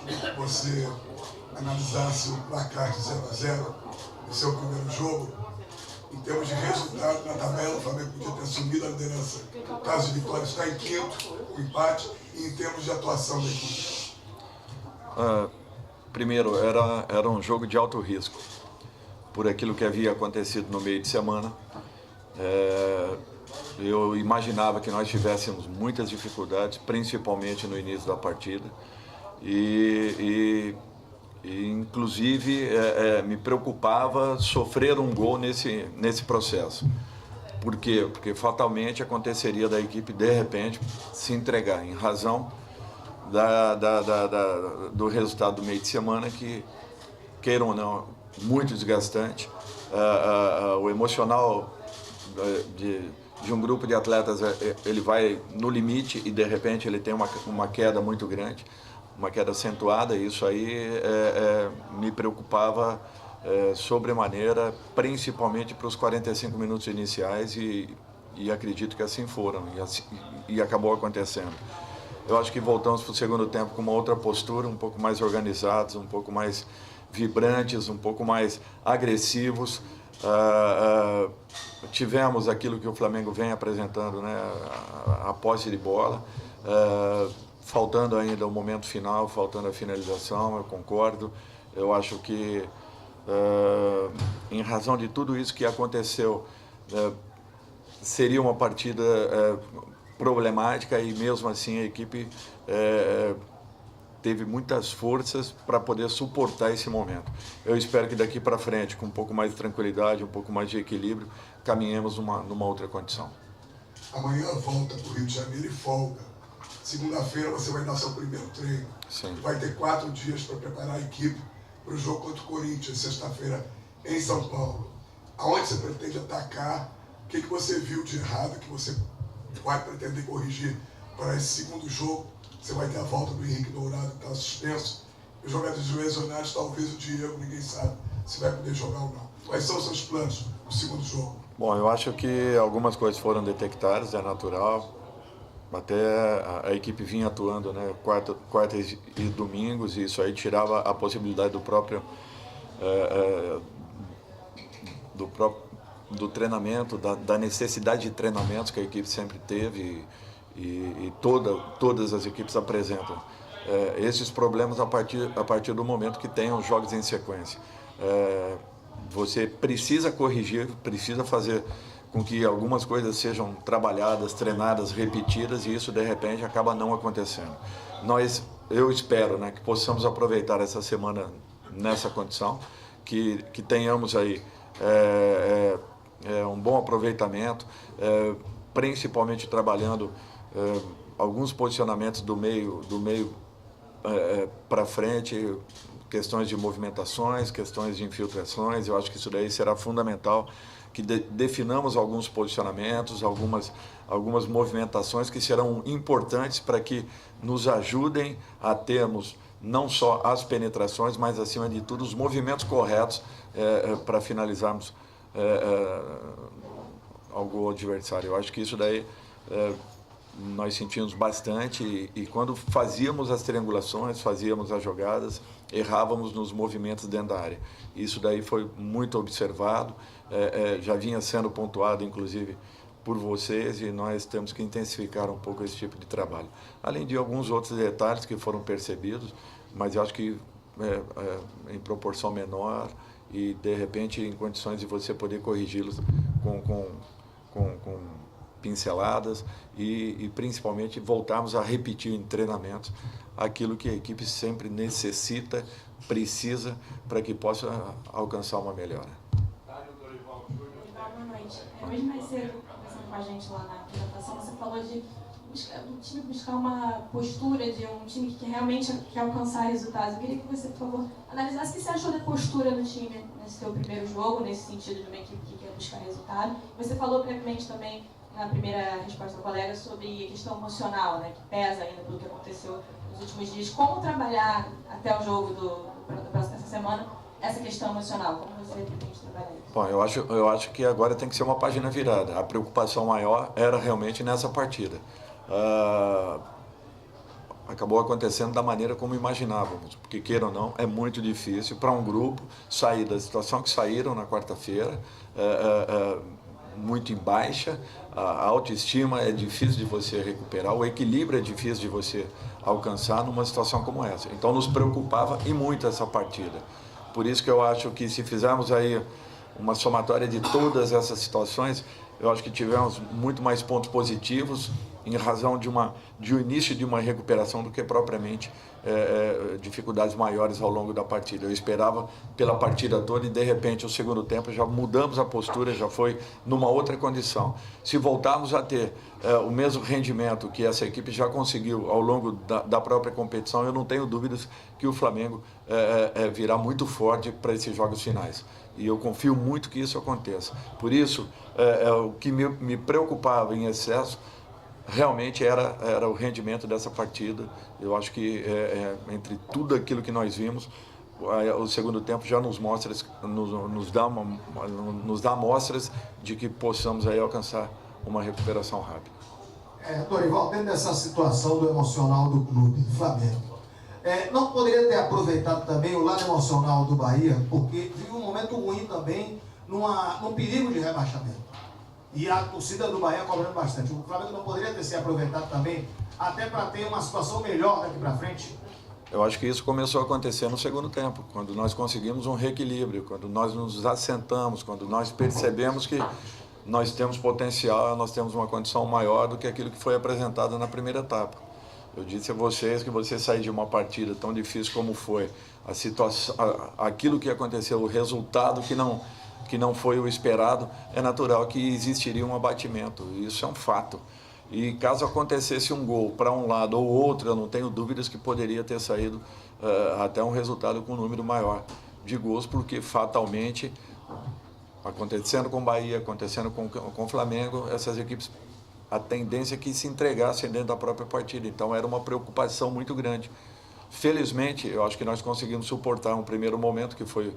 queria que você analisasse o placar de 0-0 no seu primeiro jogo. Em termos de resultado na tabela, o Flamengo podia ter assumido a liderança. No caso de vitória, está em quinto, o empate, e em termos de atuação da equipe. Primeiro, era um jogo de alto risco, por aquilo que havia acontecido no meio de semana. Eu imaginava que nós tivéssemos muitas dificuldades, principalmente no início da partida, e inclusive me preocupava sofrer um gol nesse processo. Por quê? Porque fatalmente aconteceria da equipe de repente se entregar em razão do resultado do meio de semana, que, queiram ou não, muito desgastante. O emocional de um grupo de atletas, ele vai no limite e de repente ele tem uma queda muito grande, uma queda acentuada, e isso aí me preocupava sobremaneira, principalmente para os 45 minutos iniciais, e acredito que assim foram, e acabou acontecendo. Eu acho que voltamos para o segundo tempo com uma outra postura, um pouco mais organizados, um pouco mais vibrantes, um pouco mais agressivos. Tivemos aquilo que o Flamengo vem apresentando, né? A posse de bola, faltando ainda o momento final, faltando a finalização, eu concordo. Eu acho que, em razão de tudo isso que aconteceu, seria uma partida problemática, e mesmo assim a equipe teve muitas forças para poder suportar esse momento. Eu espero que daqui para frente, com um pouco mais de tranquilidade, um pouco mais de equilíbrio, caminhemos numa outra condição. Amanhã volta para o Rio de Janeiro e folga. Segunda-feira você vai dar seu primeiro treino. Sim. Vai ter 4 dias para preparar a equipe para o jogo contra o Corinthians, sexta-feira, em São Paulo. Aonde você pretende atacar? O que você viu de errado que você vai pretender corrigir para esse segundo jogo? Você vai ter a volta do Henrique Dourado, que está suspenso. Os jogadores lesionados, talvez o Diego, ninguém sabe se vai poder jogar ou não. Quais são os seus planos no segundo jogo? Bom, eu acho que algumas coisas foram detectadas, é natural. Até a equipe vinha atuando, né, quartas e domingos, e isso aí tirava a possibilidade do treinamento, da necessidade de treinamentos que a equipe sempre teve, e todas as equipes apresentam esses problemas a partir do momento que tem os jogos em sequência. Você precisa corrigir, precisa fazer com que algumas coisas sejam trabalhadas, treinadas, repetidas, e isso de repente acaba não acontecendo. Eu espero, né, que possamos aproveitar essa semana nessa condição, que tenhamos aí um bom aproveitamento, principalmente trabalhando alguns posicionamentos do meio para frente, questões de movimentações, questões de infiltrações. Eu acho que isso daí será fundamental, que definamos alguns posicionamentos, algumas movimentações que serão importantes para que nos ajudem a termos não só as penetrações, mas acima de tudo os movimentos corretos para finalizarmos ao gol adversário. Eu acho que isso daí nós sentimos bastante, e quando fazíamos as triangulações, fazíamos as jogadas, errávamos nos movimentos dentro da área. Isso daí foi muito observado, já vinha sendo pontuado inclusive por vocês, e nós temos que intensificar um pouco esse tipo de trabalho. Além de alguns outros detalhes que foram percebidos, mas eu acho que em proporção menor, e de repente em condições de você poder corrigi-los com pinceladas, e principalmente voltarmos a repetir em treinamentos aquilo que a equipe sempre necessita, precisa, para que possa alcançar uma melhora. Boa noite. Hoje mais cedo, conversando com a gente lá na apresentação, você falou do time buscar uma postura de um time que realmente quer alcançar resultados. Eu queria que você, por favor, analisasse o que você achou da postura do time nesse seu primeiro jogo, nesse sentido de uma equipe que quer buscar resultado. Você falou brevemente também, na primeira resposta do colega, sobre a questão emocional, né, que pesa ainda pelo que aconteceu nos últimos dias. Como trabalhar até o jogo dessa semana essa questão emocional? Como você pretende trabalhar isso? Bom, eu acho que agora tem que ser uma página virada. A preocupação maior era realmente nessa partida. acabou acontecendo da maneira como imaginávamos, porque queira ou não, é muito difícil para um grupo sair da situação que saíram na quarta-feira, muito em baixa, a autoestima é difícil de você recuperar, o equilíbrio é difícil de você alcançar numa situação como essa. Então nos preocupava e muito essa partida. Por isso que eu acho que se fizermos aí uma somatória de todas essas situações, eu acho que tivemos muito mais pontos positivos em razão de um início de uma recuperação do que propriamente dificuldades maiores ao longo da partida. Eu esperava pela partida toda e de repente o segundo tempo já mudamos a postura, já foi numa outra condição. Se voltarmos a ter o mesmo rendimento que essa equipe já conseguiu ao longo da própria competição, eu não tenho dúvidas que o Flamengo virá muito forte para esses jogos finais. E eu confio muito que isso aconteça. Por isso, o que me preocupava em excesso realmente era o rendimento dessa partida. Eu acho que entre tudo aquilo que nós vimos, o segundo tempo já nos dá amostras de que possamos aí alcançar uma recuperação rápida. Dorival, dentro dessa situação do emocional do clube, do Flamengo, não poderia ter aproveitado também o lado emocional do Bahia, porque viu um momento ruim também num perigo de rebaixamento. E a torcida do Bahia cobrando bastante. O Flamengo não poderia ter se aproveitado também, até para ter uma situação melhor daqui para frente? Eu acho que isso começou a acontecer no segundo tempo, quando nós conseguimos um reequilíbrio, quando nós nos assentamos, quando nós percebemos que nós temos potencial, nós temos uma condição maior do que aquilo que foi apresentado na primeira etapa. Eu disse a vocês que você sair de uma partida tão difícil como foi, a situação, aquilo que aconteceu, o resultado que não foi o esperado, é natural que existiria um abatimento, isso é um fato. E caso acontecesse um gol para um lado ou outro, eu não tenho dúvidas que poderia ter saído até um resultado com um número maior de gols, porque fatalmente, acontecendo com o Bahia, acontecendo com o Flamengo, essas equipes, a tendência é que se entregassem dentro da própria partida. Então era uma preocupação muito grande. Felizmente, eu acho que nós conseguimos suportar um primeiro momento, que foi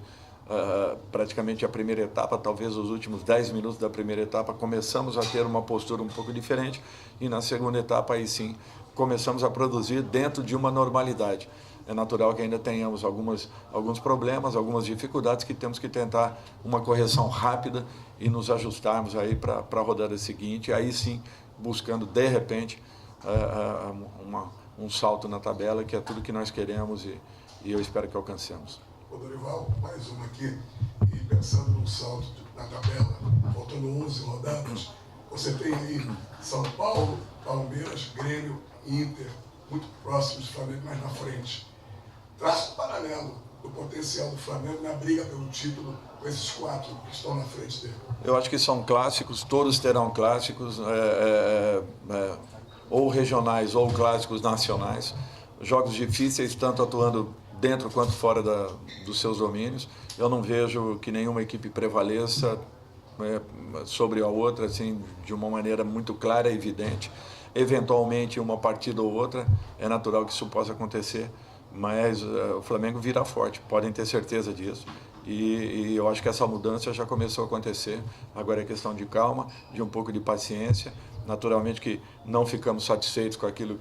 praticamente a primeira etapa, talvez os últimos 10 minutos da primeira etapa, começamos a ter uma postura um pouco diferente e na segunda etapa aí sim começamos a produzir dentro de uma normalidade. É natural que ainda tenhamos alguns problemas, algumas dificuldades que temos que tentar uma correção rápida e nos ajustarmos aí para a rodada seguinte, aí sim buscando de repente um salto na tabela, que é tudo que nós queremos e eu espero que alcancemos. Ô Dorival, mais uma aqui, e pensando no salto na tabela, faltando 11 rodadas, você tem aí São Paulo, Palmeiras, Grêmio, Inter, muito próximos do Flamengo, mais na frente. Traça um paralelo do potencial do Flamengo na briga pelo título com esses 4 que estão na frente dele. Eu acho que são clássicos, todos terão clássicos, ou regionais ou clássicos nacionais, jogos difíceis, tanto atuando dentro quanto fora dos seus domínios. Eu não vejo que nenhuma equipe prevaleça sobre a outra assim, de uma maneira muito clara e evidente. Eventualmente, uma partida ou outra, é natural que isso possa acontecer, mas o Flamengo virá forte, podem ter certeza disso. E eu acho que essa mudança já começou a acontecer. Agora é questão de calma, de um pouco de paciência. Naturalmente que não ficamos satisfeitos com aquilo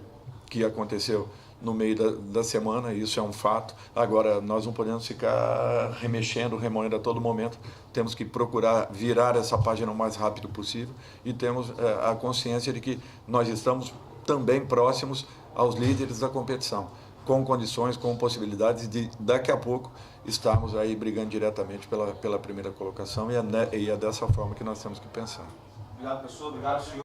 que aconteceu no meio da semana, isso é um fato. Agora, nós não podemos ficar remoendo a todo momento, temos que procurar virar essa página o mais rápido possível e temos a consciência de que nós estamos também próximos aos líderes da competição, com condições, com possibilidades de, daqui a pouco, estarmos aí brigando diretamente pela primeira colocação e é dessa forma que nós temos que pensar. Obrigado, professor. Obrigado, senhor.